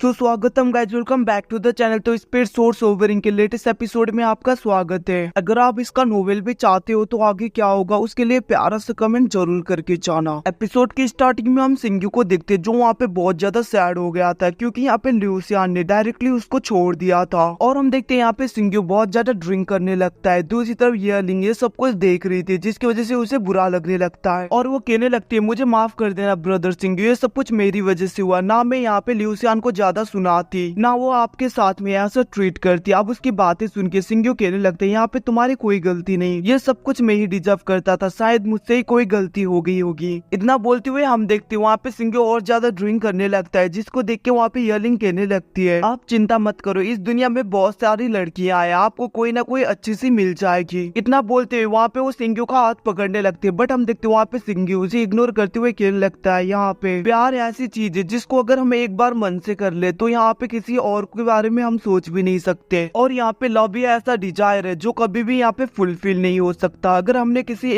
स्वागतम guys, welcome back to the channel. तो speed source ओवरिंग के लेटेस्ट एपिसोड में आपका स्वागत है। अगर आप इसका नोवेल भी चाहते हो तो आगे क्या होगा उसके लिए प्यारा सा कमेंट जरूर करके जाना। एपिसोड की स्टार्टिंग में हम सिंगू को देखते जो वहाँ पे बहुत ज्यादा सैड हो गया था क्योंकि यहाँ पे ल्यूसियान ने डायरेक्टली उसको छोड़ दिया था। और हम देखते हैं यहाँ पे सिंगू बहुत ज्यादा ड्रिंक करने लगता है। दूसरी तरफ येलिंग ये सब कुछ देख रही थी जिसकी वजह से उसे बुरा लगने लगता है और वो कहने लगती है मुझे माफ कर देना ब्रदर सिंगू, ये सब कुछ मेरी वजह से हुआ। ना मैं यहाँ पे ल्यूसियान को ज्यादा सुनाती ना वो आपके साथ में ऐसा ट्रीट करती। अब उसकी बातें सुन के सिंगू कहने लगते हैं यहाँ पे तुम्हारी कोई गलती नहीं, ये सब कुछ मैं ही डिजर्व करता था, शायद मुझसे ही कोई गलती हो गई होगी। इतना बोलते हुए हम देखते वहाँ पे सिंगू और ज्यादा ड्रिंक करने लगता है जिसको देख के वहाँ पे येलिंग कहने लगती है आप चिंता मत करो, इस दुनिया में बहुत सारी लड़कियां हैं, आपको कोई ना कोई अच्छी सी मिल जाएगी। इतना बोलते हुए वहाँ पे वो सिंगू का हाथ पकड़ने लगते है बट हम देखते वहाँ पे सिंगू उसे इग्नोर करते हुए कहने लगता है यहाँ पे प्यार ऐसी चीज है जिसको अगर हम एक बार मन से कर ले तो यहाँ पे किसी और के बारे में हम सोच भी नहीं सकते। और यहाँ पे लव भी ऐसा डिजायर है जो कभी भी यहाँ पे फुलफिल नहीं हो सकता। अगर हमने किसी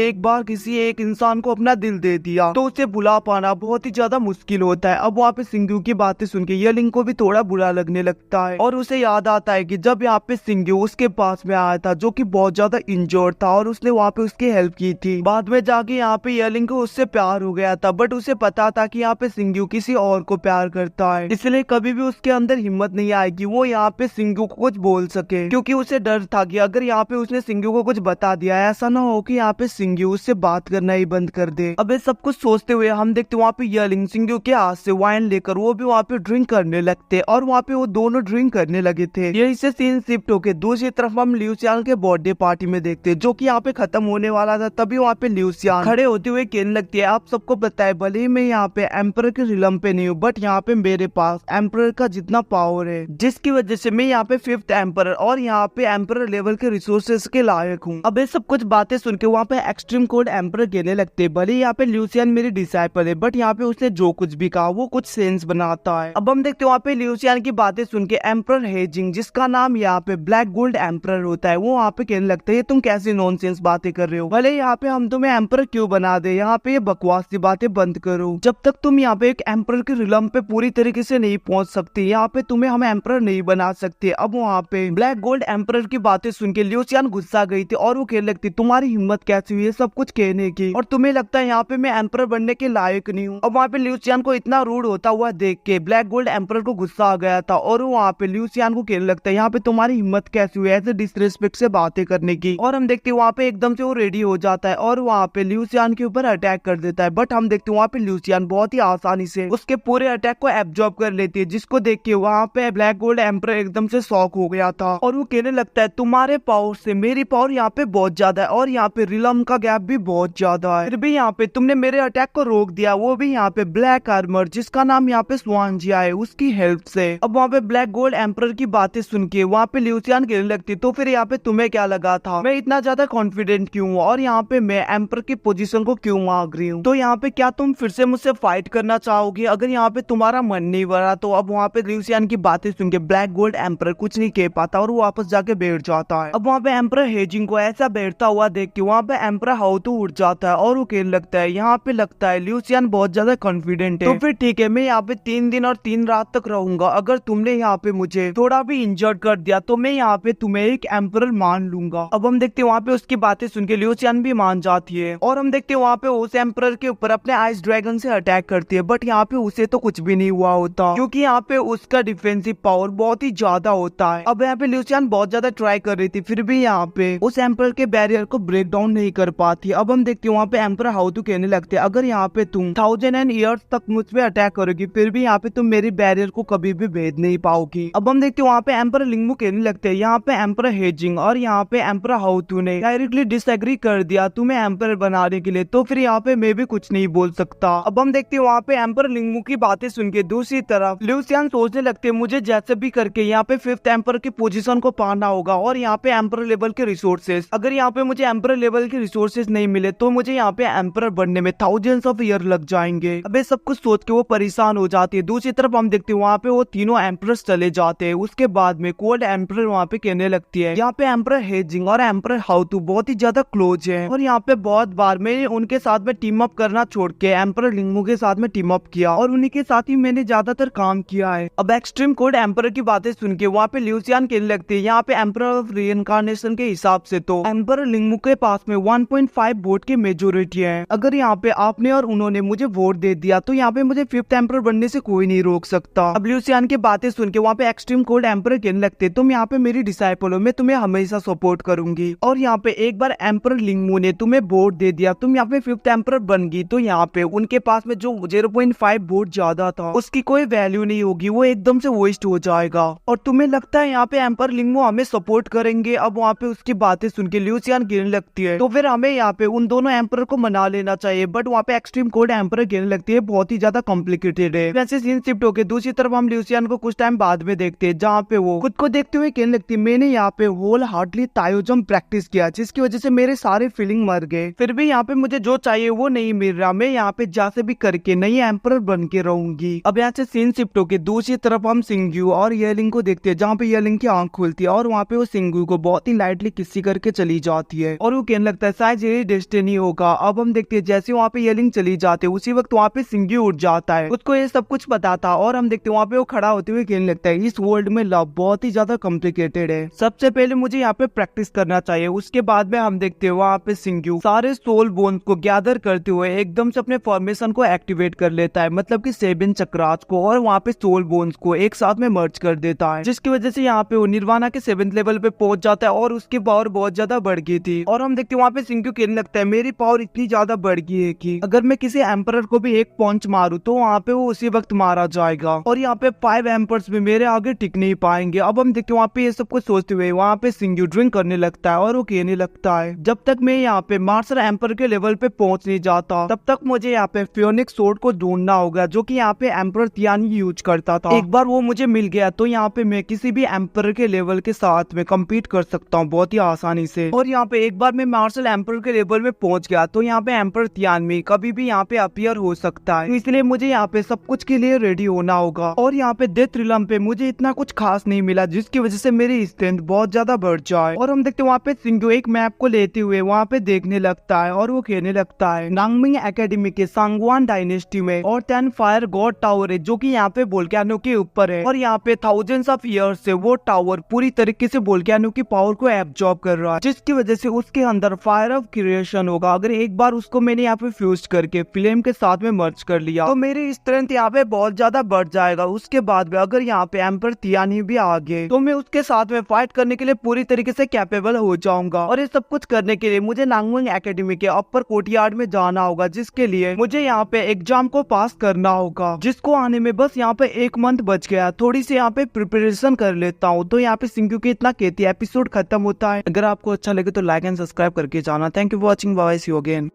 एक इंसान को अपना दिल दे दिया तो उसे भुला पाना बहुत ही ज्यादा मुश्किल होता है। अब वहाँ पे सिंगू की बातें सुन के येलिंग को भी थोड़ा बुरा लगने लगता है और उसे याद आता है कि जब यहाँ पे सिंगू उसके पास में आया था जो कि बहुत ज्यादा इंजर्ड था और उसने वहाँ पे उसकी हेल्प की थी। बाद में जाके यहाँ पे येलिंग को उससे प्यार हो गया था बट उसे पता था कि यहाँ पे सिंगू किसी और को प्यार करता है, इसलिए कभी भी उसके अंदर हिम्मत नहीं आएगी वो यहाँ पे सिंगू को कुछ बोल सके क्योंकि उसे डर था कि अगर यहाँ पे उसने सिंगू को कुछ बता दिया ऐसा ना हो कि यहाँ पे सिंगू उससे बात करना ही बंद कर दे। अब ये सब कुछ सोचते हुए हम देखते वहाँ पे येलिंग सिंगू के हाथ से वाइन लेकर वो भी वहाँ पे ड्रिंक करने लगते और वहाँ पे वो दोनों ड्रिंक करने लगे थे। यही से सीन शिफ्ट होके दूसरी तरफ हम ल्यूसियान के बर्थडे पार्टी में देखते जो कि यहाँ पे खत्म होने वाला था। तभी वहाँ पे ल्यूसियान खड़े होते हुए कहने लगती है आप सबको पता है भले ही मैं यहाँ पे एम्पर के रिलम पे नहीं हूँ बट यहाँ पे मेरे पास एम्पर का जितना पावर है जिसकी वजह से मैं यहाँ पे 5th एम्पर और यहाँ पे एम्पर लेवल के रिसोर्सेज के लायक हूँ। अब ये सब कुछ बातें सुन के वहाँ पे एक्सट्रीम कोड एम्पर कहने लगते भले यहाँ पे ल्यूसियान मेरी डिसाइपल है बट यहाँ पे उसने जो कुछ भी कहा वो कुछ सेंस बनाता है। अब हम देखते वहाँ पे ल्यूसियान की बातें सुन के एम्पर हेजिंग जिसका नाम यहाँ पे ब्लैक गोल्ड एम्पर होता है वो वहाँ पे कहने लगता है तुम कैसी नॉनसेंस बातें कर रहे हो, भले यहाँ पे हम तुम्हें एम्पर क्यों बना दे, यहाँ पे ये बकवास की बातें बंद करो। जब तक तुम यहाँ पे एक एम्पर के रिलम पे पूरी तरीके से नहीं पहुंच सकती यहाँ पे तुम्हें हम एम्पर नहीं बना सकते। अब वहाँ पे ब्लैक गोल्ड एम्पर की बातें सुन के ल्यूसियान गुस्सा गई थी और वो कहने लगती तुम्हारी हिम्मत कैसी हुई है सब कुछ कहने की और तुम्हें लगता है यहाँ पे मैं एम्पर बनने के लायक नहीं हूँ। अब वहाँ पे ल्यूसियान को इतना रूड होता हुआ देख के ब्लैक गोल्ड एम्पर को गुस्सा आ गया था और वो वहाँ पे ल्यूसियान को कहने लगता है यहाँ पे तुम्हारी हिम्मत कैसी हुई है ऐसे डिसरिस्पेक्ट से बातें करने की। और हम देखते वहाँ पे एकदम से वो रेडी हो जाता है और वहाँ पे ल्यूसियान के ऊपर अटैक कर देता है बट हम देखते वहाँ पे ल्यूसियान बहुत ही आसानी से उसके पूरे अटैक को एब्जॉर्ब कर लेती है जिसको देख के वहाँ पे ब्लैक गोल्ड एम्पर एकदम से शॉक हो गया था और वो कहने लगता है तुम्हारे पावर से मेरी पावर यहाँ पे बहुत ज्यादा है और यहाँ पे रिलम का गैप भी बहुत ज्यादा है, फिर भी यहाँ पे तुमने मेरे अटैक को रोक दिया वो भी यहाँ पे ब्लैक आर्मर जिसका नाम यहाँ पे स्वानजिया है उसकी हेल्प से। अब वहाँ पे ब्लैक गोल्ड एम्पर की बातें सुन के वहाँ पे ल्यूसियान कहने लगती तो फिर यहाँ पे तुम्हें क्या लगा था मैं इतना ज्यादा कॉन्फिडेंट क्यों हूँ और यहाँ पे मैं एम्पर की पोजीशन को क्यों मांग रही हूँ, तो यहाँ पे क्या तुम फिर से मुझसे फाइट करना चाहोगे अगर यहाँ पे तुम्हारा मन नहीं भरा तो। अब वहाँ पे ल्यूसियान की बातें सुन के ब्लैक गोल्ड एम्पर कुछ नहीं कह पाता और वो वापस जाके बैठ जाता है। अब वहाँ पे एम्पर हेजिंग को ऐसा बैठता हुआ देख के वहाँ पे एम्पर हाउतू उठ जाता है और वो कहने लगता है यहाँ पे लगता है ल्यूसियान बहुत ज्यादा कॉन्फिडेंट है तो फिर ठीक है मैं यहाँ पे 3 दिन और 3 रात तक रहूंगा, अगर तुमने यहाँ पे मुझे थोड़ा भी इंजर्ड कर दिया तो मैं यहाँ पे तुम्हें एक एम्पर मान लूंगा। अब हम देखते वहाँ पे उसकी बातें सुन के ल्यूसियान भी मान जाती है और हम देखते वहाँ पे उस एम्पर के ऊपर अपने आइस ड्रैगन से अटैक करती है बट यहाँ पे उसे तो कुछ भी नहीं हुआ होता क्योंकि यहाँ पे उसका डिफेंसिव पावर बहुत ही ज्यादा होता है। अब यहाँ पे ल्यूसियान बहुत ज्यादा ट्राई कर रही थी फिर भी यहाँ पे उस एम्पर के बैरियर को ब्रेक डाउन नहीं कर पाती। अब हम देखते वहाँ पे एम्पर हाउतू कहने लगते अगर यहाँ पे तुम 1000 ईयर्स तक मुझ पे अटैक करोगी फिर भी यहाँ पे तुम मेरी बैरियर को कभी भी भेद नहीं पाओगी। अब हम देखते वहाँ पे एम्पर लिंगमू कहने लगते हैं यहाँ पे एम्पर हेजिंग और यहाँ पे एम्पर हाउतू ने डायरेक्टली डिसएग्री कर दिया तुम्हें एम्पर बनाने के लिए तो फिर यहाँ पे मैं भी कुछ नहीं बोल सकता। अब हम देखते वहाँ पे एम्पर लिंगमू की बातें सुन के दूसरी तरफ ल्यूसियान सोचने लगते मुझे जैसे भी करके यहाँ पे 5th एम्पर की पोजीशन को पाना होगा और यहाँ पे एम्पर लेवल के रिसोर्सेज, अगर यहाँ पे मुझे एम्पर लेवल के रिसोर्सेज नहीं मिले तो मुझे यहाँ पे एम्पर बनने में थाउजेंड्स ऑफ ईयर लग जाएंगे। अब ये सब कुछ सोच के वो परेशान हो जाती है। दूसरी तरफ हम देखते हैं वहाँ पे वो तीनों एम्परर्स चले जाते हैं। उसके बाद में कोल्ड एम्पर वहाँ पे कहने लगती है यहाँ पे एम्पर हेजिंग और एम्पर हाउतू बहुत ही ज्यादा क्लोज है और यहाँ पे बहुत बार मैंने उनके साथ में टीम अप करना छोड़ के एम्पर लिंगमू के साथ में टीम अप किया और उन्हीं के साथ ही मैंने ज्यादातर काम किया है। अब एक्सट्रीम कोड एम्पर की बातें सुन के वहाँ पे ल्यूसियन कहने लगते हैं यहाँ पे एम्पर ऑफ रीइंकार्नेशन के हिसाब से तो एम्पर लिंगमू के पास में 1.5 वोट की मेजोरिटी है। अगर यहाँ पे आपने और उन्होंने मुझे वोट दे दिया तो यहाँ पे मुझे 5th एम्पर बनने से कोई नहीं रोक सकता। अब ल्यूसियन की बातें सुन के वहाँ पे एक्सट्रीम कोड एम्पर कहने लगते तुम यहाँ पे मेरी डिसाइपल हो, मैं तुम्हें हमेशा सपोर्ट करूंगी। और यहाँ पे एक बार एम्पर लिंगमू ने तुम्हें वोट दे दिया, तुम यहाँ पे 5th एम्पर बन गई, तो यहाँ पे उनके पास में जो 0.5 वोट ज्यादा था उसकी कोई वैल्यू नहीं होगी, वो एकदम से वेस्ट हो जाएगा। और तुम्हें लगता है यहाँ पे एम्पर लिंगमू हमें सपोर्ट करेंगे? अब वहाँ पे उसकी बातें सुन के ल्यूसियन गिरने लगती है तो फिर हमें यहाँ पे उन दोनों एम्पर को मना लेना चाहिए। बट वहाँ पे एक्सट्रीम कोड एम्पर गिरने लगती है, बहुत ही ज्यादा कॉम्प्लिकेटेड है। वैसे सीन शिफ्ट होके दूसरी तरफ हम ल्यूसियन को कुछ टाइम बाद में देखते हैं जहाँ पे वो खुद को देखते हुए कहने लगती है मैंने यहाँ पे होल हार्टली तायोजम प्रैक्टिस किया जिसकी वजह से मेरे सारे फीलिंग मर गए, फिर भी यहाँ पे मुझे जो चाहिए वो नहीं मिल रहा, मैं यहाँ पे जैसे भी करके नई एम्पर बन के रहूंगी। अब यहाँ से सीन शिफ्ट होके दूसरी तरफ हम सिंग्यू और येलिंग को देखते हैं जहाँ पे येलिंग की आंख खुलती है और वहाँ पे वो सिंग्यू को बहुत ही लाइटली किसी करके चली जाती है और वो कहने लगता है शायद ये डेस्टिनी होगा। अब हम देखते हैं जैसे वहाँ पे येलिंग चली जाते है उसी वक्त वहाँ पे सिंग्यू उठ जाता है, उसको ये सब कुछ पता था और हम देखते हैं वहाँ पे वो खड़ा होते हुए कहने लगता है इस वर्ल्ड में लव बहुत ही ज्यादा कॉम्प्लिकेटेड है, सबसे पहले मुझे यहाँ पे प्रैक्टिस करना चाहिए। उसके बाद में हम देखते हैं वहाँ पे सिंग्यू सारे सोल बोन्स को गैदर करते हुए एकदम से अपने फॉर्मेशन को एक्टिवेट कर लेता है, मतलब कि 7 चक्रास को, और वहाँ पे सोल बोन्स को एक साथ में मर्ज कर देता है जिसकी वजह से यहाँ पे वो निर्वाणा के 7th लेवल पे पहुंच जाता है और उसकी पावर बहुत ज्यादा बढ़ गई थी। और हम देखते हैं वहाँ पे सिंग्यू कहने लगता है मेरी पावर इतनी ज्यादा बढ़ गई है कि अगर मैं किसी एम्परर को भी एक पंच मारूं तो वहाँ पे वो उसी वक्त मारा जाएगा और यहाँ पे 5 एम्पर्स भी मेरे आगे टिक नहीं पाएंगे। अब हम देखते हैं वहाँ पे ये सब कुछ सोचते हुए वहाँ पे सिंग्यू ड्रिंक करने लगता है और वो कहने लगता है जब तक मैं यहाँ पे मार्शल एम्पर के लेवल पे पहुंच नहीं जाता तब तक मुझे यहाँ पे फियोनिक्स सोर्ड को ढूंढना होगा जो कि यहाँ पे एम्पर तियान यूज करता था। एक बार वो मुझे मिल गया तो यहाँ पे मैं किसी भी एम्पर के लेवल के साथ में कम्पीट कर सकता हूँ बहुत ही आसानी से। और यहाँ पे एक बार मैं मार्शल एम्पर के लेवल में पहुंच गया तो यहाँ पे एम्पर तियान में कभी भी यहाँ पे अपीयर हो सकता है, इसलिए मुझे यहाँ पे सब कुछ के लिए रेडी होना होगा। और यहाँ पे डेथ रिलम पे मुझे इतना कुछ खास नहीं मिला जिसकी वजह से मेरी स्ट्रेंथ बहुत ज्यादा बढ़ जाए। और हम देखते हैं वहाँ पे सिंग्यू एक मैप को लेते हुए वहाँ पे देखने लगता है और वो कहने लगता है नांगमिंग एकेडमी के सांगवान डायनेस्टी में और 10 फायर गॉड टावर है जो कि यहाँ पे वोल्केनो के ऊपर है और यहाँ पे थाउजेंड्स ऑफ ईयर्स से वो टावर पूरी तरीके से वोल्केनो की पावर को एब्जॉर्ब कर रहा है जिसकी वजह से उसके अंदर फायर ऑफ क्रिएशन होगा। अगर एक बार उसको मैंने यहाँ पे फ्यूज करके फ्लेम के साथ में मर्ज कर लिया तो मेरी स्ट्रेंथ यहाँ पे बहुत ज्यादा बढ़ जाएगा। उसके बाद में अगर यहाँ पे एम्पर तियानी भी आ गए तो मैं उसके साथ में फाइट करने के लिए पूरी तरीके से कैपेबल हो जाऊंगा। और ये सब कुछ करने के लिए मुझे नांगमिंग एकेडमी के अपर कोर्टयार्ड में जाना होगा जिसके लिए मुझे यहाँ पे एग्जाम को पास करना होगा जिसको आने में बस यहाँ पे 1 मंथ बच गया। थोड़ी सी यहाँ पे प्रिपरेशन कर लेता हूँ। तो यहाँ पे सिंग्यू की इतना कहती है एपिसोड खत्म होता है। अगर आपको अच्छा लगे तो लाइक एंड सब्सक्राइब करके जाना। Thank you for watching, bye, see you again.